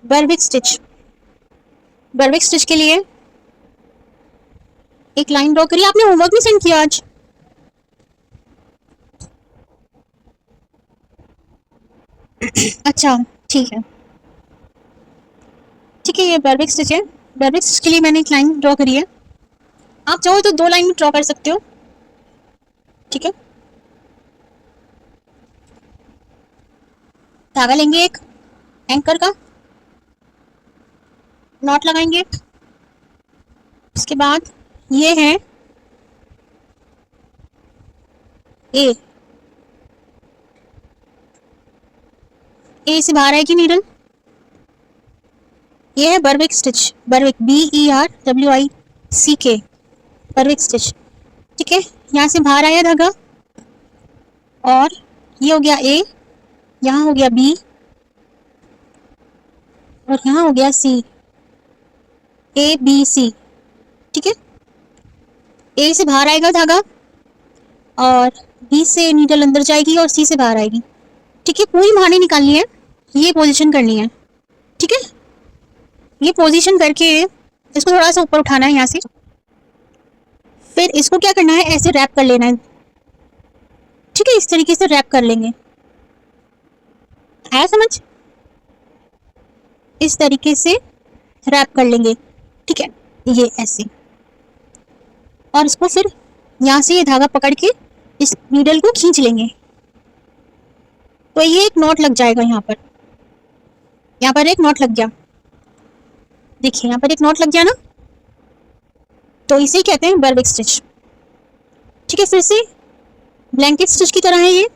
बर्विक stitch. बर्विक stitch के लिए एक लाइन ड्रॉ करिए। आपने होमवर्क नहीं सेंड किया आज? अच्छा, ठीक है। ठीक है, ये बर्विक स्टिच है। बर्विक स्टिच के लिए मैंने एक लाइन ड्रॉ करी है। आप चाहो तो 2 लाइन में ड्रॉ कर सकते हो। ठीक है, धागा लेंगे एक एंकर का, नॉट लगाएंगे। उसके बाद ये है ए। ए से बाहर आएगी नीडल। ये है Berwick stitch. Berwick BERWICK, Berwick stitch. ठीक है, यहाँ से बाहर आया धागा और ये हो गया ए, यहाँ हो गया बी और यहाँ हो गया सी, ABC। ठीक है, ए से बाहर आएगा धागा और बी से नीडल अंदर जाएगी और सी से बाहर आएगी। ठीक है, पूरी बाहर नहीं निकालनी है, ये पोजीशन करनी है। ठीक है, ये पोजीशन करके इसको थोड़ा सा ऊपर उठाना है यहाँ से। फिर इसको क्या करना है, ऐसे रैप कर लेना है। ठीक है, इस तरीके से रैप कर लेंगे। आया समझ? इस तरीके से रैप कर लेंगे। ठीक है, ये ऐसे। और इसको फिर यहाँ से ये धागा पकड़ के इस नीडल को खींच लेंगे। तो ये एक नॉट लग जाएगा यहाँ पर। यहाँ पर एक नॉट लग गया। देखिए, यहाँ पर एक नॉट लग गया ना, तो इसे ही कहते हैं बर्विक स्टिच। ठीक है, फिर से ब्लैंकेट स्टिच की तरह है ये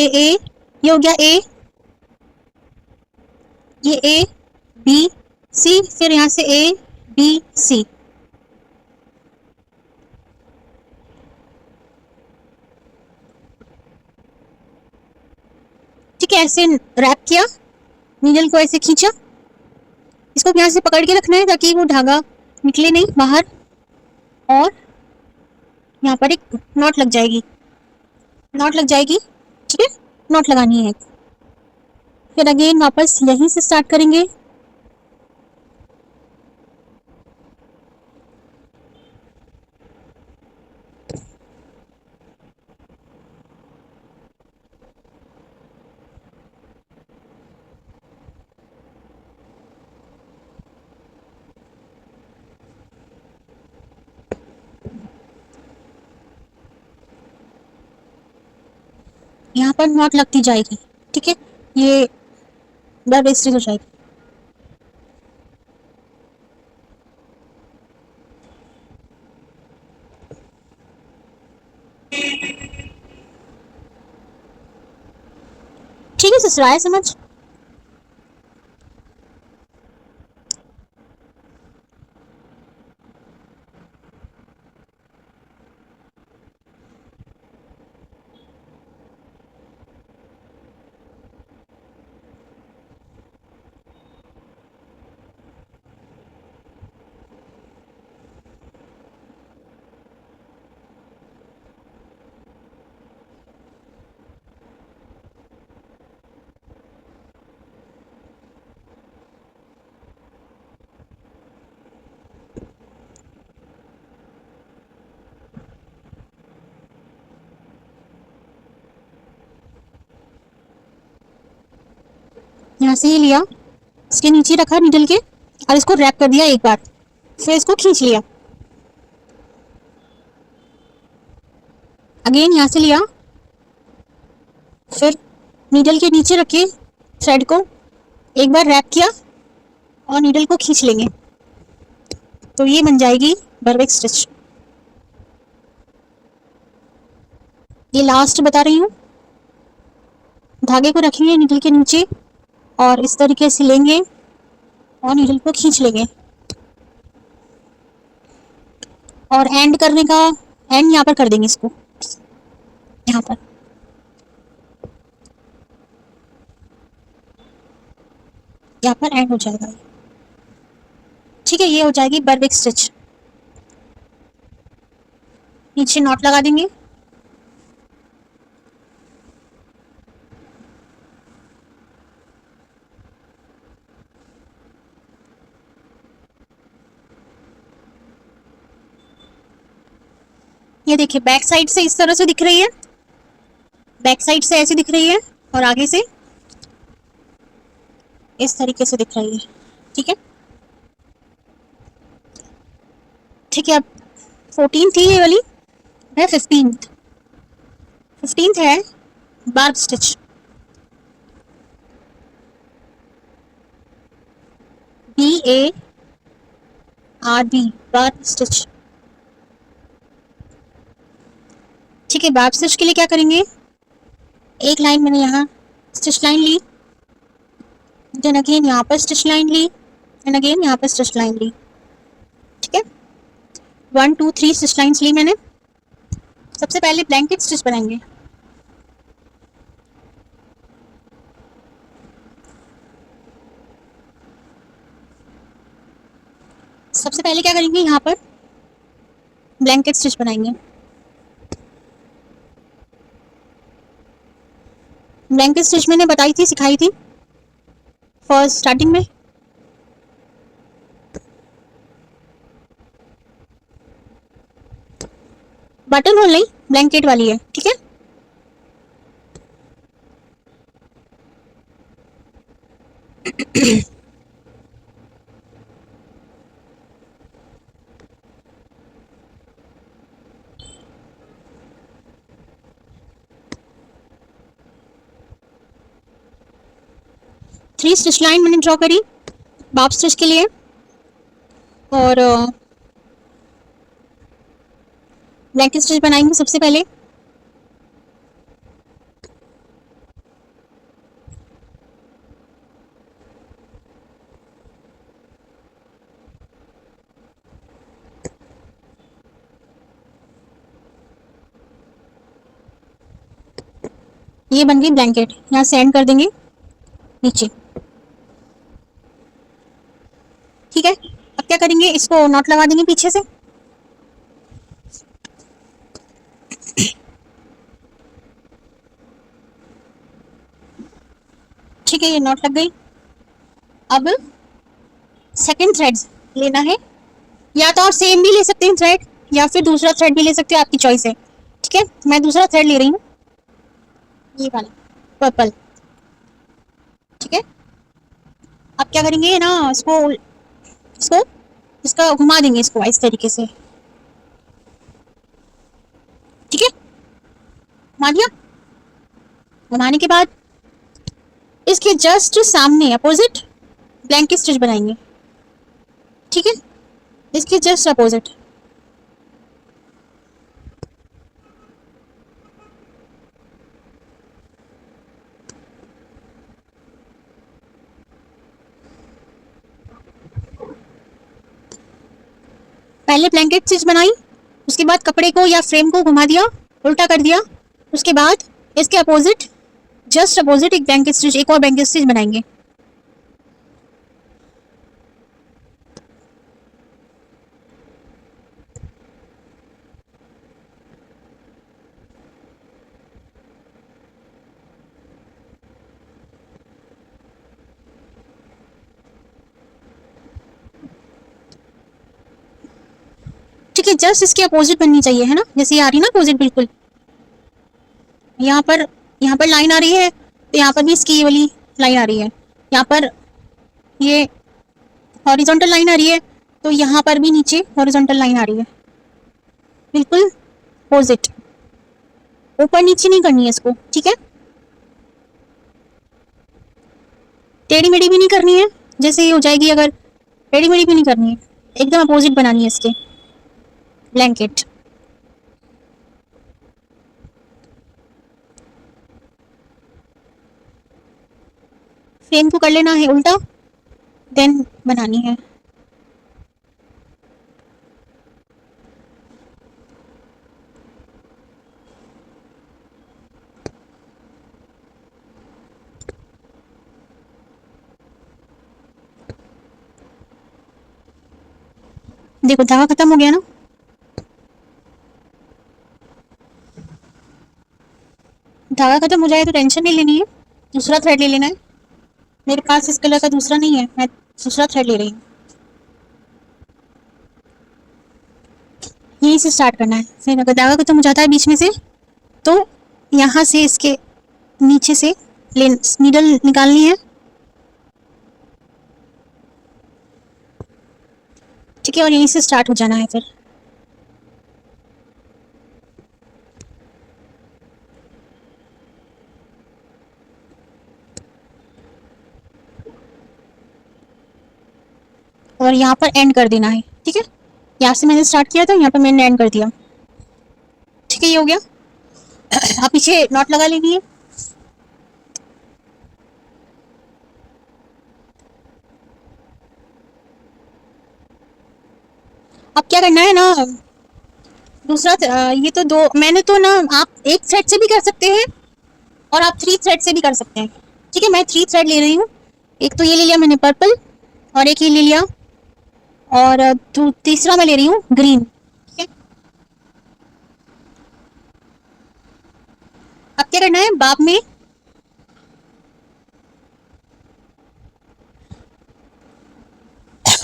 ए, ये हो गया ए, ये ए बी सी, फिर यहाँ से ए बी सी। ठीक है, ऐसे रैप किया, नीडल को ऐसे खींचा। इसको यहाँ से पकड़ के रखना है ताकि वो धागा निकले नहीं बाहर। और यहाँ पर एक नॉट लग जाएगी, नॉट लग जाएगी। ठीक है, नॉट लगानी है। फिर अगेन वापस यहीं से स्टार्ट करेंगे। यहाँ पर नॉट लगती जाएगी। ठीक है, ये बर्विक स्टिच हो जाएगी। ठीक है सिस्टर, आया समझ? यहाँ से ही लिया, इसके नीचे रखा नीडल के और इसको रैप कर दिया एक बार। फिर इसको खींच लिया। अगेन यहाँ से लिया, फिर नीडल के नीचे रखे थ्रेड को, एक बार रैप किया और नीडल को खींच लेंगे। तो ये बन जाएगी बर्विक स्टिच। ये लास्ट बता रही हूँ। धागे को रखेंगे नीडल के नीचे और इस तरीके से लेंगे और नीडल को खींच लेंगे। और एंड करने का, एंड यहाँ पर कर देंगे इसको, यहाँ पर। यहाँ पर एंड हो जाएगा। ठीक है, ये हो जाएगी बर्विक स्टिच। नीचे नॉट लगा देंगे। ये देखिए बैक साइड से इस तरह से दिख रही है, बैक साइड से ऐसी दिख रही है, और आगे से इस तरीके से दिख रही है। ठीक है, ठीक है। अब 14 थी ये वाली, है 15th है barb stitch. BARB, barb stitch. ठीक है, बार्ब स्टिच के लिए क्या करेंगे, एक लाइन मैंने यहाँ स्टिच लाइन ली, देन अगेन यहाँ पर स्टिच लाइन ली, एंड अगेन यहाँ पर स्टिच लाइन ली। ठीक है, 1 2 3 स्टिच लाइन्स ली मैंने। सबसे पहले ब्लैंकेट स्टिच बनाएंगे। सबसे पहले क्या करेंगे, यहाँ पर ब्लैंकेट स्टिच बनाएंगे। ब्लैंकेट स्टिच मैंने बताई थी, सिखाई थी फर्स्ट स्टार्टिंग में। बटन होल नहीं, ब्लैंकेट वाली है। ठीक है, थ्री स्टिच लाइन मैंने ड्रॉ करी बार्ब स्टिच के लिए, और ब्लैंकेट स्टिच बनाएंगे सबसे पहले। ये बन गई ब्लैंकेट, यहाँ से एंड कर देंगे नीचे। ठीक है, अब क्या करेंगे, इसको नॉट लगा देंगे पीछे से। ठीक है, ये नॉट लग गई। अब सेकंड थ्रेड लेना है, या तो आप सेम भी ले सकते हैं थ्रेड, या फिर दूसरा थ्रेड भी ले सकते हैं, आपकी चॉइस है। ठीक है, मैं दूसरा थ्रेड ले रही हूँ, ये वाला पर्पल। ठीक है, अब क्या करेंगे ना, इसको इसको इसका घुमा देंगे इसको इस तरीके से। ठीक है, घुमा दिया। घुमाने के बाद इसके जस्ट सामने अपोजिट ब्लैंकेट स्टिच बनाएंगे। ठीक है, इसके जस्ट अपोजिट। पहले ब्लैंकेट स्टिच बनाई, उसके बाद कपड़े को या फ्रेम को घुमा दिया, उल्टा कर दिया, उसके बाद इसके अपोजिट जस्ट अपोजिट एक ब्लैंकेट स्टिच, एक और ब्लैंकेट स्टिच बनाएंगे। ठीक है, जस्ट इसके अपोजिट बननी चाहिए, है ना, जैसे ये आ रही है ना अपोजिट बिल्कुल। यहाँ पर लाइन आ रही है, तो यहाँ पर भी इसकी ये वाली लाइन आ रही है। यहाँ पर ये हॉरिजॉन्टल लाइन आ रही है, तो यहाँ पर भी नीचे हॉरिजॉन्टल लाइन आ रही है, बिल्कुल अपोजिट। ऊपर नीचे नहीं करनी है इसको। ठीक है, टेढ़ी मेढ़ी भी नहीं करनी है, जैसे ये हो जाएगी अगर, टेढ़ी मेढ़ी भी नहीं करनी है, एकदम अपोजिट बनानी है इसके ब्लैंकेट। फ्रेम को कर लेना है उल्टा, देन बनानी है। देखो धागा खत्म हो गया ना, धागा खत्म हो जाए तो टेंशन नहीं लेनी है, दूसरा थ्रेड ले लेना है। मेरे पास इस कलर का दूसरा नहीं है, मैं दूसरा थ्रेड ले रही हूँ। यहीं से स्टार्ट करना है। फिर अगर धागा खत्म हो जाता है बीच में से तो यहाँ से इसके नीचे से नीडल निकालनी है। ठीक है, और यहीं से स्टार्ट हो जाना है फिर। और यहाँ पर एंड कर देना है। ठीक है, यहाँ से मैंने स्टार्ट किया था, यहाँ पर मैंने एंड कर दिया। ठीक है, ये हो गया। अब पीछे नॉट लगा लेनी है। अब क्या करना है ना, दूसरा ये तो दो मैंने तो ना, आप एक थ्रेड से भी कर सकते हैं और आप 3 थ्रेड से भी कर सकते हैं। ठीक है, मैं 3 थ्रेड ले रही हूँ। एक तो ये ले लिया मैंने पर्पल, और एक ये ले लिया, और तीसरा मैं ले रही हूँ ग्रीन। ठीक है, अब क्या करना है, बाब में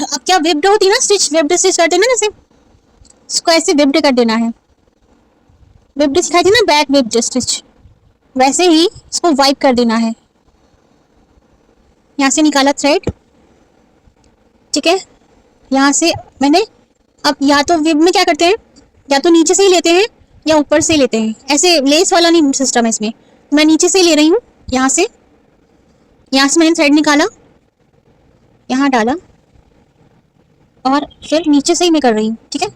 अब क्या विब्ड होती है ना स्टिच, विब्ड स्टिच करते हैं ना, जैसे इसको ऐसे विब्ड कर देना है। विब्ड सिखाई थी ना, बैक विब्ड स्टिच, वैसे ही इसको वाइप कर देना है। यहाँ से निकाला थ्रेड। ठीक है, यहाँ से मैंने, अब या तो विब में क्या करते हैं, या तो नीचे से ही लेते हैं या ऊपर से ही लेते हैं। ऐसे लेस वाला नहीं सिस्टम है इसमें, मैं नीचे से ही ले रही हूँ। यहाँ से मैंने थ्रेड निकाला, यहाँ डाला, और फिर नीचे से ही मैं कर रही हूँ। ठीक है,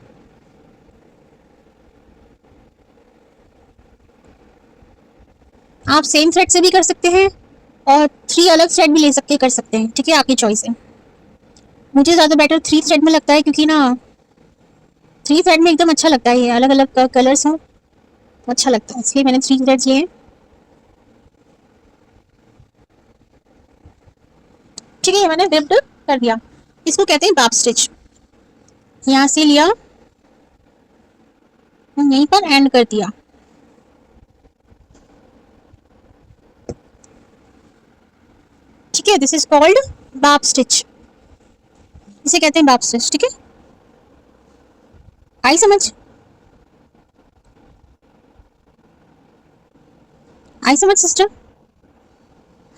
आप सेम थ्रेड से भी कर सकते हैं और 3 अलग थ्रेड भी ले सकते कर सकते हैं। ठीक है, आपकी चॉइस है। मुझे ज़्यादा बेटर 3 थ्रेड में लगता है, क्योंकि ना 3 थ्रेड में एकदम अच्छा लगता है, ये अलग अलग कलर्स हों तो अच्छा लगता है, इसलिए मैंने 3 थ्रेड्स लिए हैं। ठीक है, ये मैंने विब्ड कर दिया, इसको कहते हैं बाब स्टिच। यहाँ से लिया, यहीं पर एंड कर दिया। ठीक है, दिस इज कॉल्ड बाब स्टिच, इसे कहते हैं बाब स्टिच। ठीक है, आई समझ, आई समझ सिस्टर।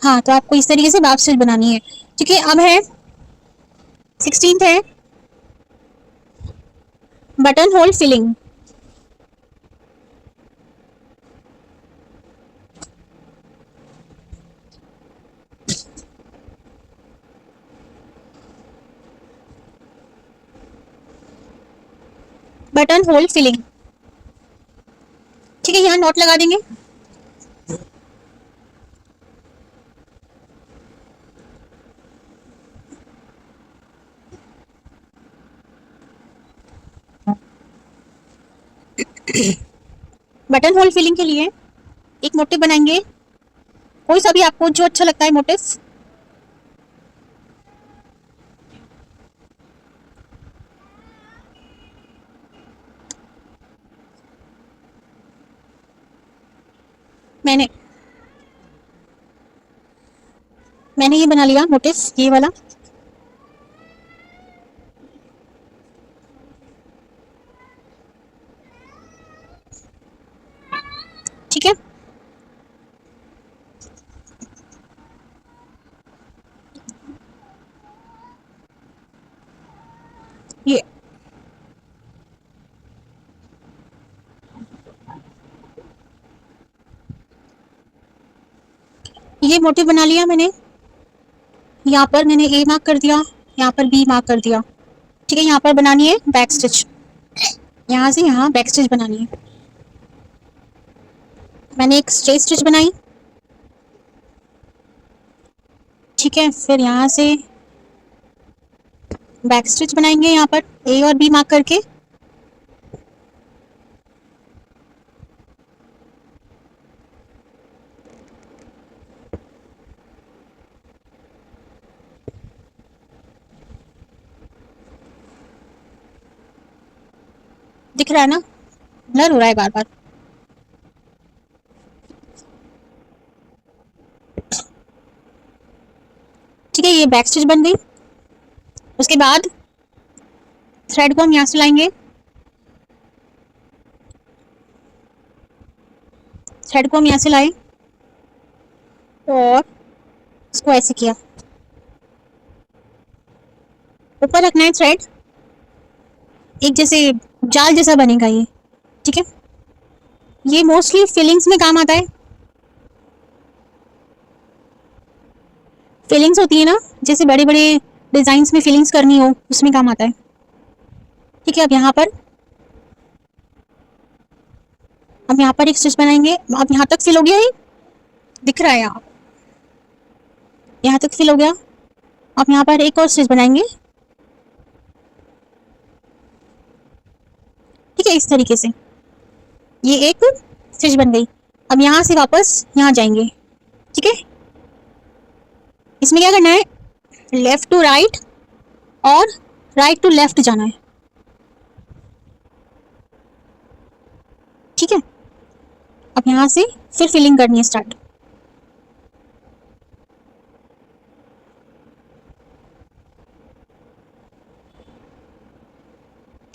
हाँ, तो आपको इस तरीके से बाब स्टिच बनानी है। ठीक है, अब है 16th है button hole filling. Button hole filling. ठीक है, यहाँ नोट लगा देंगे। बटन होल फिलिंग के लिए एक मोटिव बनाएंगे, कोई सा भी आपको जो अच्छा लगता है मोटिव। मैंने मैंने ये बना लिया मोटिव, ये वाला। ठीक है, ये मोटिव बना लिया मैंने। यहाँ पर मैंने ए मार्क कर दिया, यहाँ पर बी मार्क कर दिया। ठीक है, यहाँ पर बनानी है बैक स्टिच, यहाँ से यहाँ बैक स्टिच बनानी है। मैंने एक स्ट्रेट स्टिच बनाई। ठीक है, फिर यहाँ से बैक स्टिच बनाएंगे, यहाँ पर ए और बी मार्क करके। दिख रहा है ना, ब्लर हो रहा है बार बार। ठीक है, ये बैक स्टिच बन गई। उसके बाद थ्रेड को हम यहाँ से लाएंगे, थ्रेड को हम यहाँ से लाए और इसको ऐसे किया, ऊपर रखना है थ्रेड, एक जैसे जाल जैसा बनेगा ये, ठीक है। ये मोस्टली फिलिंग्स में काम आता है। फिलिंग्स होती है ना, जैसे बड़े बड़े डिजाइन्स में फिलिंग्स करनी हो, उसमें काम आता है, ठीक है। अब यहाँ पर एक स्टिच बनाएंगे। अब यहाँ तक फिल हो गया, ये दिख रहा है यहाँ तक फिल हो गया। अब यहाँ पर एक और स्टिच बनाएंगे, ठीक है, इस तरीके से ये एक स्टिच बन गई। अब यहाँ से वापस यहाँ जाएंगे, ठीक है। इसमें क्या करना है, लेफ्ट टू राइट और राइट टू लेफ्ट जाना है, ठीक है। अब यहाँ से फिर फिलिंग करनी है स्टार्ट।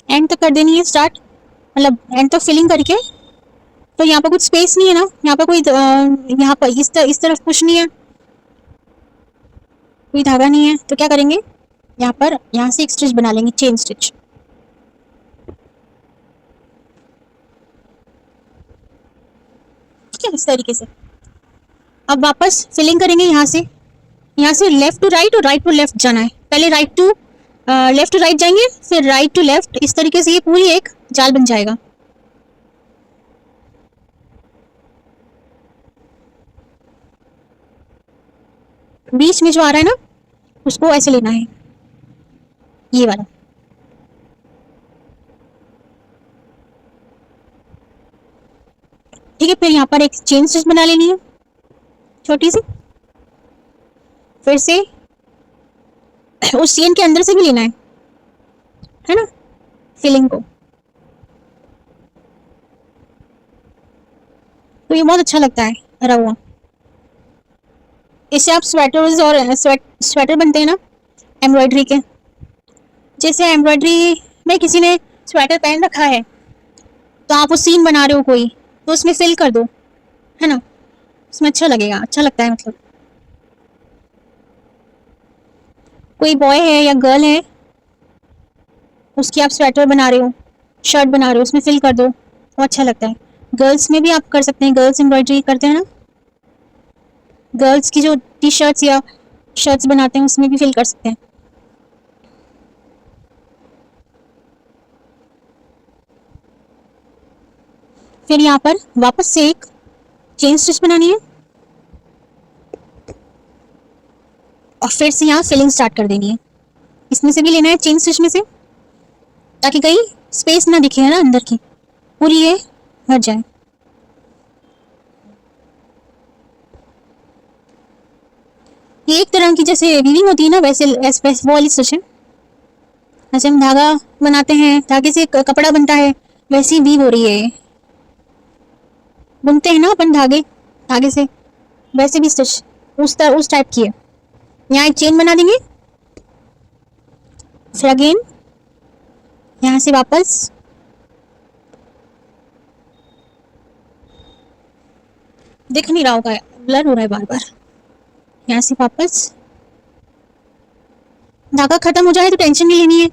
एंड तक कर देनी है स्टार्ट, मतलब एंड तक फिलिंग करके। तो यहाँ पर कुछ स्पेस नहीं है ना, यहाँ पर कोई यहाँ पर इस तरफ कुछ नहीं है, कोई धागा नहीं है, तो क्या करेंगे, यहाँ से एक स्टिच बना लेंगे, चेन स्टिच, ठीक है, इस तरीके से। अब वापस फिलिंग करेंगे यहाँ से लेफ्ट टू राइट और राइट टू लेफ्ट जाना है। पहले लेफ्ट टू राइट जाएंगे, फिर राइट टू लेफ्ट, इस तरीके से ये पूरी एक जाल बन जाएगा। बीच में जो आ रहा है ना, उसको ऐसे लेना है, ये वाला, ठीक है। फिर यहाँ पर एक चेन स्टिच बना लेनी है छोटी सी, फिर से उस चेन के अंदर से भी लेना है ना, फिलिंग को। तो ये बहुत अच्छा लगता है हरा हुआ। इससे आप स्वेटर्स और स्वेटर बनते हैं ना एम्ब्रॉयडरी के, जैसे एम्ब्रॉयडरी में किसी ने स्वेटर पहन रखा है, तो आप वो सीन बना रहे हो कोई, तो उसमें फिल कर दो, है ना, उसमें अच्छा लगेगा, अच्छा लगता है। मतलब कोई बॉय है या गर्ल है, उसकी आप स्वेटर बना रहे हो, शर्ट बना रहे हो, उसमें फिल कर दो, वो अच्छा लगता है। गर्ल्स में भी आप कर सकते हैं, गर्ल्स एम्ब्रॉयडरी करते हैं ना, गर्ल्स की जो टी शर्ट्स या शर्ट्स बनाते हैं, उसमें भी फिल कर सकते हैं। फिर यहाँ पर वापस से एक चेन स्टिच बनानी है और फिर से यहाँ फिलिंग स्टार्ट कर देनी है। इसमें से भी लेना है चेन स्टिच में से, ताकि कहीं स्पेस ना दिखे, है ना, अंदर की पूरी ये भर जाए। ये एक तरह की जैसे वीविंग होती है ना, वैसे वो वाली स्टिच है। जैसे हम धागा बनाते हैं, धागे से कपड़ा बनता है, वैसी वीव हो रही है, बुनते हैं ना अपन धागे से, वैसे भी स्टिच उस टाइप की है। यहाँ एक चेन बना देंगे, फिर अगेन यहाँ से वापस दिख नहीं रहा होगा, ब्लर हो रहा है बार बार। यहाँ से वापस, धागा खत्म हो जाए तो टेंशन नहीं लेनी है,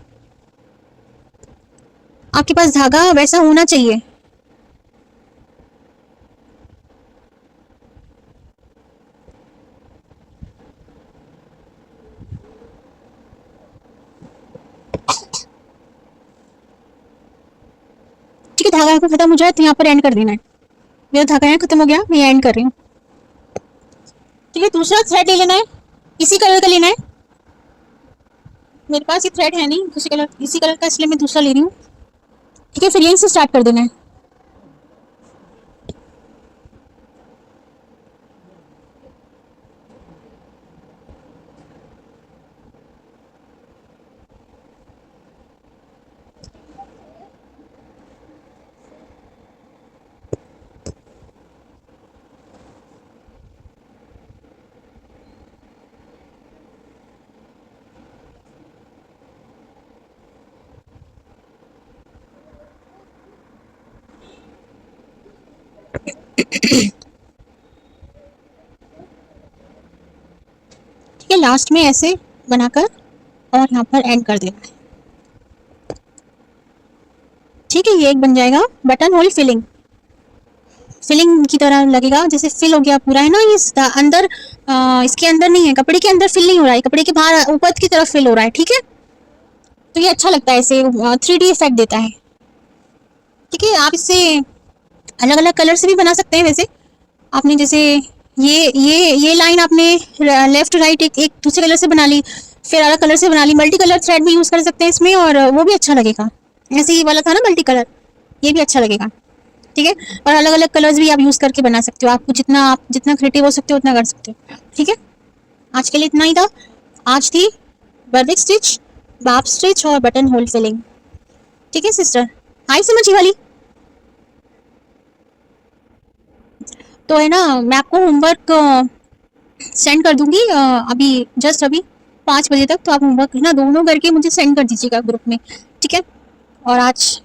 आपके पास धागा वैसा होना चाहिए। ठीक है, धागा खत्म हो जाए तो यहाँ पर एंड कर देना है। मेरा धागा यहाँ खत्म हो गया, मैं एंड कर रही हूँ। ठीक है, दूसरा थ्रेड ले लेना है, इसी कलर का लेना है। मेरे पास ये थ्रेड है नहीं इसी कलर का, इसलिए मैं दूसरा ले रही हूँ। ठीक है, फिर यहीं से स्टार्ट कर देना है। ठीक है, लास्ट में ऐसे बनाकर और यहाँ पर एंड कर देना है। ठीक है, ये एक बन जाएगा बटन होल फिलिंग। फिलिंग की तरह लगेगा, जैसे फिल हो गया पूरा, है ना। ये अंदर इसके अंदर नहीं है, कपड़े के अंदर फिल नहीं हो रहा है, कपड़े के बाहर ऊपर की तरफ फिल हो रहा है। ठीक है, तो ये अच्छा लगता है, इसे 3D इफेक्ट देता है। ठीक है, आप इसे अलग अलग कलर से भी बना सकते हैं। वैसे आपने जैसे ये लाइन आपने लेफ्ट राइट एक दूसरे कलर से बना ली, फिर अलग कलर से बना ली, मल्टी कलर थ्रेड भी यूज कर सकते हैं इसमें, और वो भी अच्छा लगेगा। ऐसे ही वाला था ना मल्टी कलर, ये भी अच्छा लगेगा। ठीक है, और अलग अलग कलर्स भी आप यूज करके बना सकते हो। आपको आप जितना क्रिएटिव हो सकते हो उतना कर सकते हो। ठीक है, आज के लिए इतना ही था। आज थी बर्दिक स्टिच, बाप स्टिच और बटन होल फिलिंग। ठीक है सिस्टर, आई समझ ये वाली। तो है ना, मैं आपको होमवर्क सेंड कर दूंगी अभी, जस्ट अभी 5 बजे तक। तो आप होमवर्क है ना दोनों करके मुझे सेंड कर दीजिएगा ग्रुप में। ठीक है, और आज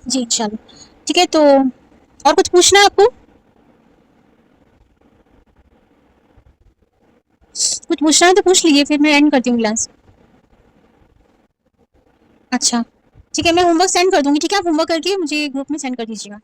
जी चलो, ठीक है। तो और कुछ पूछना है आपको? कुछ पूछना है तो पूछ लीजिए, फिर मैं एंड करती हूँ क्लास। अच्छा, ठीक है, मैं होमवर्क सेंड कर दूंगी। ठीक है, आप होमवर्क करके मुझे ग्रुप में सेंड कर दीजिएगा।